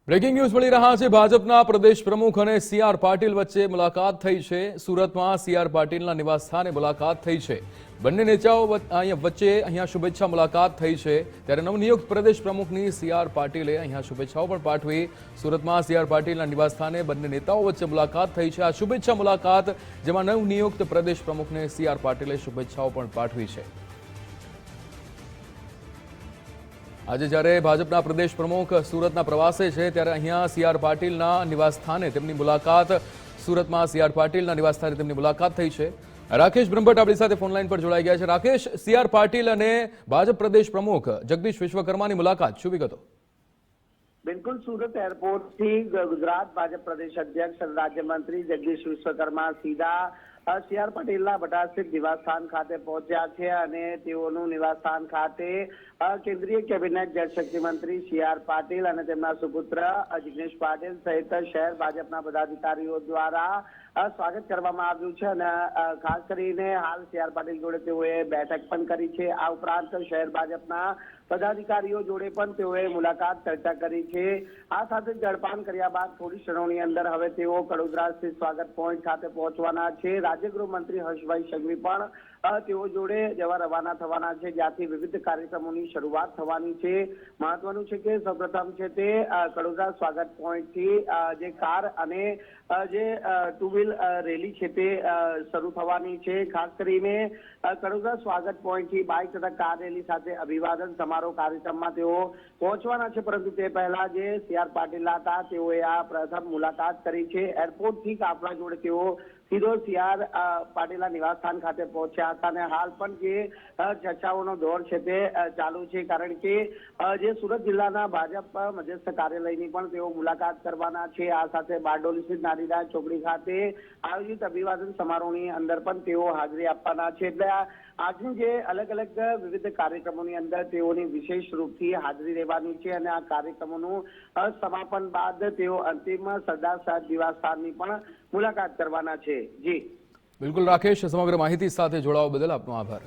Breaking news મળી રહ્યા છે। ભાજપના પ્રદેશ પ્રમુખ અને સીઆર પાટીલ વચ્ચે મુલાકાત થઈ છે। સુરતમાં સીઆર પાટીલના નિવાસસ્થાને મુલાકાત થઈ છે। બંને નેતાઓ વચ્ચે અહીંયા શુભેચ્છા મુલાકાત થઈ છે। ત્યારે નવનિયુક્ત પ્રદેશ પ્રમુખની સીઆર પાટીલે અહીંયા શુભેચ્છાઓ પણ પાઠવી। સુરતમાં સીઆર પાટીલના નિવાસસ્થાને બંને નેતાઓ વચ્ચે મુલાકાત થઈ છે। આ શુભેચ્છા મુલાકાત જેમાં નવનિયુક્ત પ્રદેશ પ્રમુખને સીઆર પાટીલે શુભેચ્છાઓ પણ પાઠવી છે। આજે જ્યારે ભાજપના પ્રદેશ પ્રમુખ સુરતના પ્રવાસે છે ત્યારે અહીંયા સીઆર પાટીલના નિવાસસ્થાને તેમની મુલાકાત સુરતમાં સીઆર પાટીલના નિવાસસ્થાને તેમની મુલાકાત થઈ છે। રાકેશ બ્રહ્મભટ્ટ આપણી સાથે ફોનલાઈન પર જોડાઈ ગયા છે। રાકેશ, સીઆર પાટીલ અને ભાજપ પ્રદેશ પ્રમુખ જગદીશ વિશ્વકર્માની મુલાકાત, શું વિગતો? બિલકુલ, સુરત એરપોર્ટથી ગુજરાત ભાજપ પ્રદેશ અધ્યક્ષ અને રાજ્યમંત્રી જગદીશ વિશ્વકર્મા સીધા સીઆર પાટીલના બટાસ્થિત નિવાસસ્થાન ખાતે પહોંચ્યા છે અને તેઓનું નિવાસસ્થાન ખાતે કેન્દ્રીય કેબિનેટ જળશક્તિ મંત્રી સીઆર પાટીલ અને તેમના સુપુત્ર જિગ્નેશ પાટીલ સહિત શહેર ભાજપના પદાધિકારીઓ દ્વારા સ્વાગત કરવામાં આવ્યું છે અને ખાસ કરીને હાલ સીઆર પાટીલ જોડે તેઓએ બેઠક પણ કરી છે। આ ઉપરાંત શહેર ભાજપના પદાધિકારીઓ જોડે પણ તેઓએ મુલાકાત ચર્ચા કરી છે। આ સાથે જળપાન કર્યા બાદ થોડી ક્ષણોની અંદર હવે તેઓ કડોદરા સ્થિત સ્વાગત પોઈન્ટ ખાતે પહોંચવાના છે। રાજ્ય ગૃહમંત્રી હર્ષભાઈ સંઘવી પણ તેઓ જોડે જવા રવાના થવાના છે, જ્યાંથી વિવિધ કાર્યક્રમોની શરૂઆત થવાની છે। મહત્વનું છે કે સૌપ્રથમ છે તે કડોદરા સ્વાગત પોઈન્ટથી જે કાર અને જે ટુ વ્હીલ રેલી છે તે શરૂ થવાની છે। ખાસ કરીને કડોદરા સ્વાગત પોઈન્ટથી બાઇક તથા કાર રેલી સાથે અભિવાદન સમારોહ કાર્યક્રમમાં તેઓ પહોંચવાના છે, પરંતુ તે પહેલા જે સીઆર પાટીલ હતા તેઓએ આ પ્રથમ મુલાકાત કરી છે। એરપોર્ટથી કાફલા જોડે તેઓ સીધો સીઆર પાટીલના નિવાસસ્થાન ખાતે પહોંચ્યા હતા અને હાલ પણ જે ચર્ચાઓનો દોર છે તે ચાલુ છે, કારણ કે જે સુરત જિલ્લાના ભાજપ મધ્યસ્થ કાર્યાલયની પણ તેઓ મુલાકાત કરવાના છે। આ સાથે બારડોલી સ્થિત નારીદાર ચોકડી ખાતે આયોજિત અભિવાદન સમારોહની અંદર પણ તેઓ હાજરી આપવાના છે। એટલે આજની જે અલગ અલગ વિવિધ કાર્યક્રમોની અંદર તેઓની વિશેષ રૂપથી હાજરી રહેવાની છે અને આ કાર્યક્રમોનું સમાપન બાદ તેઓ અંતિમ સરદાર સાહેબ નિવાસસ્થાનની પણ મુલાકાત કરવાના છે। જી બિલકુલ રાકેશ, સમગ્ર માહિતી સાથે જોડાવા બદલ આપનો આભાર।